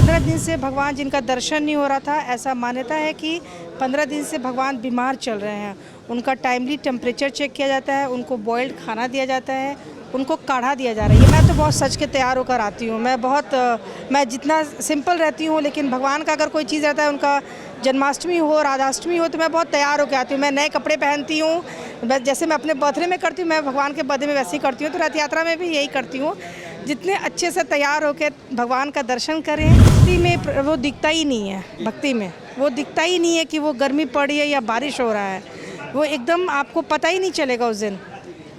15 दिन से भगवान जिनका दर्शन नहीं हो रहा था, ऐसा मान्यता है कि 15 दिन से भगवान बीमार चल रहे हैं। उनका टाइमली टेम्परेचर चेक किया जाता है, उनको बॉइल्ड खाना दिया जाता है, उनको काढ़ा दिया जा रहा है। मैं तो बहुत सच के तैयार होकर आती हूँ। मैं जितना सिंपल रहती हूँ, लेकिन भगवान का अगर कोई चीज़ रहता है, उनका जन्माष्टमी हो, राधाष्टमी हो, तो मैं बहुत तैयार होकर आती हूँ। मैं नए कपड़े पहनती हूँ। जैसे मैं अपने बर्थडे में करती हूँ, मैं भगवान के बर्थडे में वैसे ही करती हूँ। तो रथ यात्रा में भी यही करती हूँ। जितने अच्छे से तैयार होकर भगवान का दर्शन करें, भक्ति में वो दिखता ही नहीं है। भक्ति में वो दिखता ही नहीं है कि वो गर्मी पड़ी है या बारिश हो रहा है। वो एकदम आपको पता ही नहीं चलेगा उस दिन।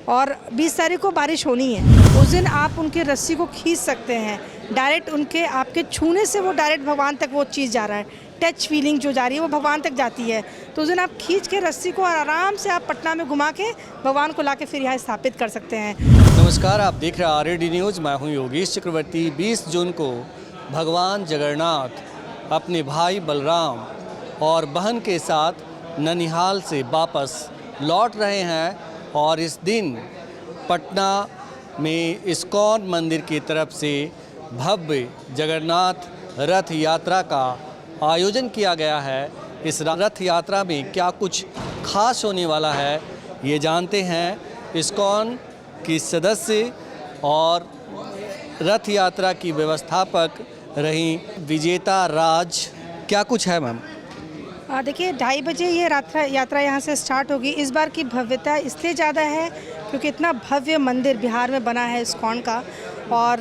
और 20 तारीख को बारिश होनी है। उस दिन आप उनके रस्सी को खींच सकते हैं। डायरेक्ट उनके आपके छूने से वो डायरेक्ट भगवान तक वो चीज़ जा रहा है। टच फीलिंग जो जा रही है वो भगवान तक जाती है। तो उस दिन आप खींच के रस्सी को और आराम से आप पटना में घुमा के भगवान को ला के फिर यहाँ स्थापित कर सकते हैं। नमस्कार, आप देख रहे हैं RAD न्यूज़। मैं हूँ योगेश चक्रवर्ती। 20 जून को भगवान जगन्नाथ अपने भाई बलराम और बहन के साथ ननिहाल से वापस लौट रहे हैं और इस दिन पटना में इस्कॉन मंदिर की तरफ से भव्य जगन्नाथ रथ यात्रा का आयोजन किया गया है। इस रथ यात्रा में क्या कुछ खास होने वाला है, ये जानते हैं इस्कॉन की सदस्य और रथ यात्रा की व्यवस्थापक रही विजेता राज। क्या कुछ है मैम? देखिए 2:30 बजे ये यात्रा यहाँ से स्टार्ट होगी। इस बार की भव्यता इसलिए ज़्यादा है क्योंकि इतना भव्य मंदिर बिहार में बना है इस्कॉन का। और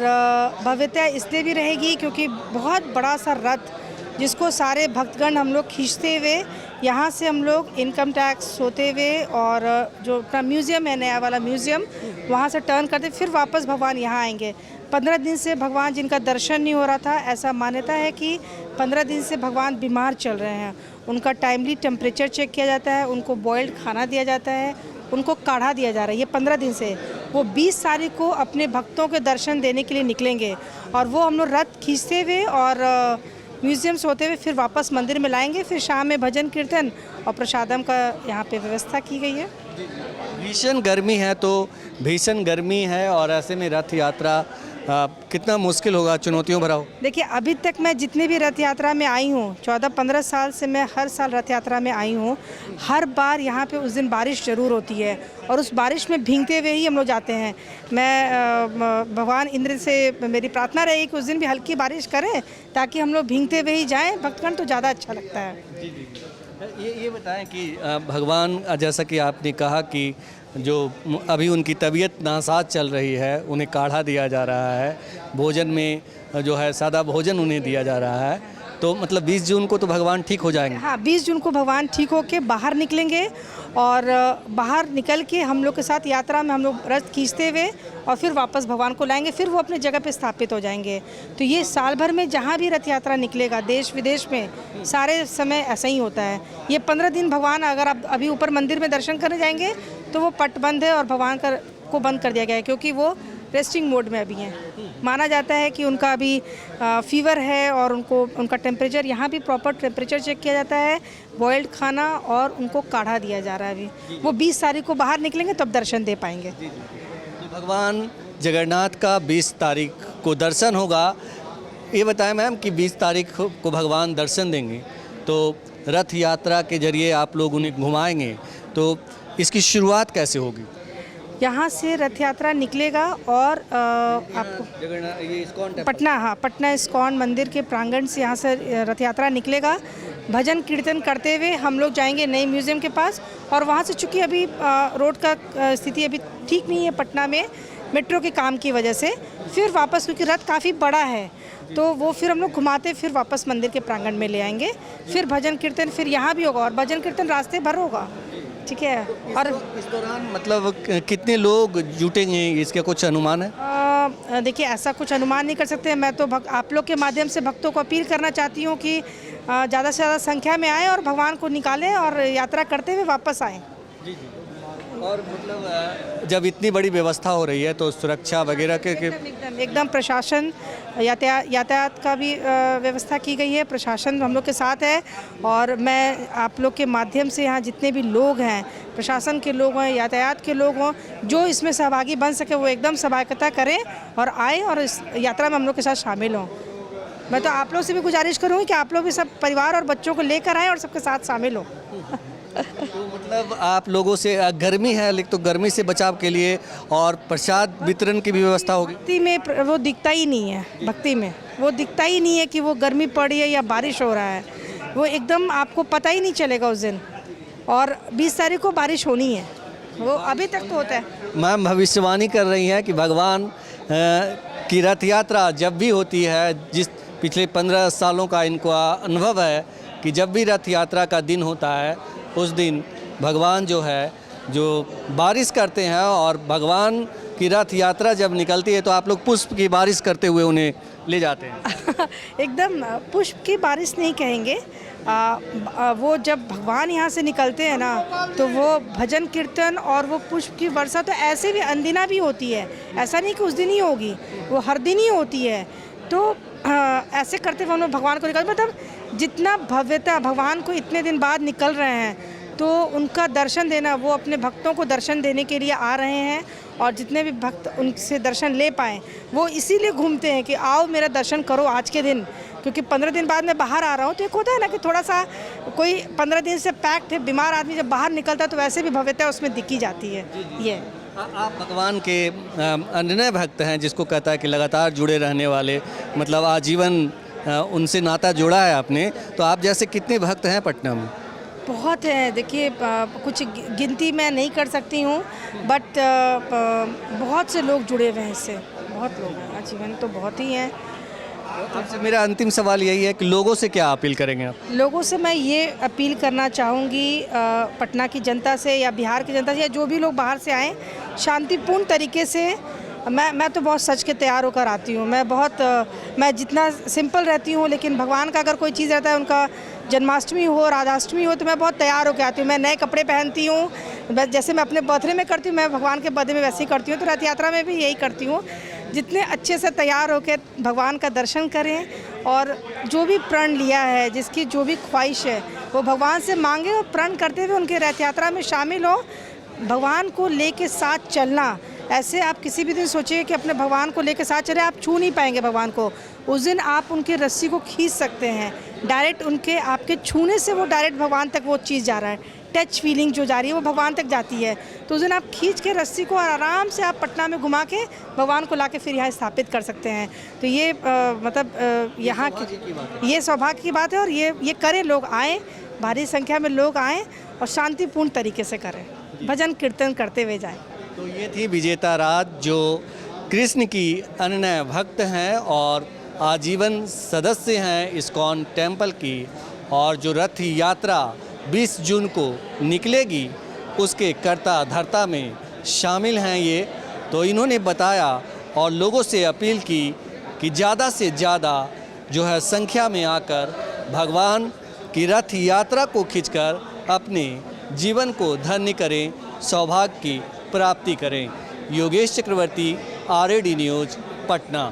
भव्यता इसलिए भी रहेगी क्योंकि बहुत बड़ा सा रथ जिसको सारे भक्तगण हम लोग खींचते हुए यहाँ से हम लोग इनकम टैक्स होते हुए और जो अपना म्यूज़ियम है, नया वाला म्यूज़ियम, वहाँ से टर्न करते फिर वापस भगवान यहाँ आएंगे। 15 दिन से भगवान जिनका दर्शन नहीं हो रहा था, ऐसा मान्यता है कि 15 दिन से भगवान बीमार चल रहे हैं। उनका टाइमली टेम्परेचर चेक किया जाता है, उनको बॉइल्ड खाना दिया जाता है, उनको काढ़ा दिया जा रहा है। ये 15 दिन से वो 20 तारीख को अपने भक्तों के दर्शन देने के लिए निकलेंगे और वो हम लोग रथ खींचते हुए और म्यूज़ियम से होते हुए फिर वापस मंदिर में लाएंगे। फिर शाम में भजन कीर्तन और प्रसादम का यहाँ पे व्यवस्था की गई है। भीषण गर्मी है, तो भीषण गर्मी है और ऐसे में रथ यात्रा कितना मुश्किल होगा, चुनौतियों भरा हो? देखिए अभी तक मैं जितने भी रथ यात्रा में आई हूँ, 14-15 साल से मैं हर साल रथ यात्रा में आई हूँ। हर बार यहाँ पे उस दिन बारिश ज़रूर होती है और उस बारिश में भीगते हुए ही हम लोग जाते हैं। मैं भगवान इंद्र से मेरी प्रार्थना रही कि उस दिन भी हल्की बारिश करें ताकि हम लोग भीगते हुए ही जाएँ भक्तगण, तो ज़्यादा अच्छा लगता है। ये बताएं कि भगवान, जैसा कि आपने कहा कि जो अभी उनकी तबीयत नासाज चल रही है, उन्हें काढ़ा दिया जा रहा है, भोजन में जो है सादा भोजन उन्हें दिया जा रहा है, तो मतलब 20 जून को तो भगवान ठीक हो जाएंगे? हाँ, 20 जून को भगवान ठीक होके बाहर निकलेंगे और बाहर निकल के हम लोग के साथ यात्रा में हम लोग रथ खींचते हुए और फिर वापस भगवान को लाएंगे। फिर वो अपने जगह पे स्थापित हो जाएंगे। तो ये साल भर में जहाँ भी रथ यात्रा निकलेगा, देश विदेश में सारे समय ऐसा ही होता है। ये 15 दिन भगवान, अगर आप अभी ऊपर मंदिर में दर्शन करने जाएंगे तो वो पट बंद है और भगवान को बंद कर दिया गया है क्योंकि वो रेस्टिंग मोड में अभी हैं। माना जाता है कि उनका अभी फीवर है और उनका टेम्परेचर, यहाँ भी प्रॉपर टेम्परेचर चेक किया जाता है, बॉइल्ड खाना और उनको काढ़ा दिया जा रहा है। अभी वो 20 तारीख को बाहर निकलेंगे तब दर्शन दे पाएंगे। तो भगवान जगन्नाथ का 20 तारीख को दर्शन होगा। ये बताएं मैम कि 20 तारीख को भगवान दर्शन देंगे तो रथ यात्रा के जरिए आप लोग उन्हें घुमाएंगे, तो इसकी शुरुआत कैसे होगी? यहाँ से रथ यात्रा निकलेगा और आपको पटना इस्कॉन मंदिर के प्रांगण से यहाँ से रथ यात्रा निकलेगा। भजन कीर्तन करते हुए हम लोग जाएंगे नए म्यूज़ियम के पास और वहाँ से, चूँकि अभी रोड का स्थिति अभी ठीक नहीं है पटना में मेट्रो के काम की वजह से, फिर वापस, क्योंकि रथ काफ़ी बड़ा है तो वो फिर हम लोग घुमाते फिर वापस मंदिर के प्रांगण में ले आएंगे। फिर भजन कीर्तन फिर यहाँ भी होगा और भजन कीर्तन रास्ते भर होगा। ठीक है। और इस दौरान मतलब कितने लोग जुटेंगे, इसका कुछ अनुमान है? देखिए ऐसा कुछ अनुमान नहीं कर सकते। मैं तो आप लोग के माध्यम से भक्तों को अपील करना चाहती हूँ कि ज़्यादा से ज़्यादा संख्या में आएँ और भगवान को निकालें और यात्रा करते हुए वापस आएँ। जी। और मतलब जब इतनी बड़ी व्यवस्था हो रही है तो सुरक्षा वगैरह के एकदम प्रशासन, यातायात का भी व्यवस्था की गई है। प्रशासन हम लोग के साथ है और मैं आप लोग के माध्यम से यहाँ जितने भी लोग हैं, प्रशासन के लोग हों, यातायात के लोग हों, जो इसमें सहभागी बन सके वो एकदम सहभागिता करें और आए और इस यात्रा में हम लोग के साथ शामिल हों। मैं तो आप लोग से भी गुजारिश करूँगी कि आप लोग भी सब परिवार और बच्चों को लेकर आएँ और सबके साथ शामिल हो। तो मतलब आप लोगों से गर्मी है, लेकिन तो गर्मी से बचाव के लिए और प्रसाद वितरण की भी व्यवस्था होगी। भक्ति में वो दिखता ही नहीं है, भक्ति में वो दिखता ही नहीं है कि वो गर्मी पड़ी है या बारिश हो रहा है, वो एकदम आपको पता ही नहीं चलेगा उस दिन। और 20 तारीख को बारिश होनी है, वो अभी तक तो होता है। मैम भविष्यवाणी कर रही हैं कि भगवान की रथ यात्रा जब भी होती है, जिस पिछले 15 सालों का इनको अनुभव है कि जब भी रथ यात्रा का दिन होता है उस दिन भगवान जो है जो बारिश करते हैं, और भगवान की रथ यात्रा जब निकलती है तो आप लोग पुष्प की बारिश करते हुए उन्हें ले जाते हैं। एकदम पुष्प की बारिश नहीं कहेंगे, वो जब भगवान यहाँ से निकलते हैं ना तो वो भजन कीर्तन और वो पुष्प की वर्षा तो ऐसे भी अनदिना भी होती है, ऐसा नहीं कि उस दिन ही होगी, वो हर दिन ही होती है। तो ऐसे करते हुए हम लोग भगवान को निकल, मतलब जितना भव्यता, भगवान को इतने दिन बाद निकल रहे हैं तो उनका दर्शन देना, वो अपने भक्तों को दर्शन देने के लिए आ रहे हैं, और जितने भी भक्त उनसे दर्शन ले पाएँ वो इसीलिए घूमते हैं कि आओ मेरा दर्शन करो आज के दिन, क्योंकि 15 दिन बाद मैं बाहर आ रहा हूँ। तो एक होता है ना कि थोड़ा सा कोई 15 दिन से पैक्ड है, बीमार आदमी जब बाहर निकलता है तो वैसे भी भव्यता उसमें दिखी जाती है। ये आप भगवान के अनन्य भक्त हैं, जिसको कहता है कि लगातार जुड़े रहने वाले, मतलब आजीवन उनसे नाता जोड़ा है आपने। तो आप जैसे कितने भक्त हैं पटना में? बहुत है, देखिए कुछ गिनती मैं नहीं कर सकती हूँ, बट बहुत से लोग जुड़े हुए हैं इससे, बहुत लोग हैं, आजीवन तो बहुत ही हैं। आपसे मेरा अंतिम सवाल यही है कि लोगों से क्या अपील करेंगे आप? लोगों से मैं ये अपील करना चाहूँगी, पटना की जनता से या बिहार की जनता से या जो भी लोग बाहर से आएँ, शांतिपूर्ण तरीके से। मैं तो बहुत सच के तैयार होकर आती हूँ, मैं जितना सिंपल रहती हूँ, लेकिन भगवान का अगर कोई चीज़ रहता है, उनका जन्माष्टमी हो, राधाष्टमी हो, तो मैं बहुत तैयार होकर आती हूँ। मैं नए कपड़े पहनती हूँ, जैसे मैं अपने बर्थडे में करती हूँ, मैं भगवान के बर्थडे में वैसे ही करती हूँ, तो रथ यात्रा में भी यही करती हूँ। जितने अच्छे से तैयार होकर भगवान का दर्शन करें, और जो भी प्रण लिया है, जिसकी जो भी ख्वाहिश है, वो भगवान से मांगे और प्रण करते हुए उनके रथ यात्रा में शामिल हो। भगवान को लेके साथ चलना, ऐसे आप किसी भी दिन सोचिए कि अपने भगवान को लेके साथ चले, आप छू नहीं पाएंगे भगवान को। उस दिन आप उनकी रस्सी को खींच सकते हैं, डायरेक्ट उनके आपके छूने से वो डायरेक्ट भगवान तक वो चीज़ जा रहा है, टच फीलिंग जो जा रही है वो भगवान तक जाती है। तो उस दिन आप खींच के रस्सी को और आराम से आप पटना में घुमा के भगवान को लाके फिर यहाँ स्थापित कर सकते हैं। तो ये मतलब यहाँ की ये सौभाग्य की बात है, और ये करें, लोग आएँ, भारी संख्या में लोग आएँ और शांतिपूर्ण तरीके से करें, भजन कीर्तन करते हुए जाएँ। तो ये थी विजेता राज, जो कृष्ण की अनन्य भक्त हैं और आजीवन सदस्य हैं इस्कॉन टेम्पल की, और जो रथ यात्रा 20 जून को निकलेगी उसके कर्ता धर्ता में शामिल हैं ये। तो इन्होंने बताया और लोगों से अपील की कि ज़्यादा से ज़्यादा जो है संख्या में आकर भगवान की रथ यात्रा को खींचकर अपने जीवन को धन्य करें, सौभाग्य की प्राप्ति करें। योगेश चक्रवर्ती, RAD न्यूज़, पटना।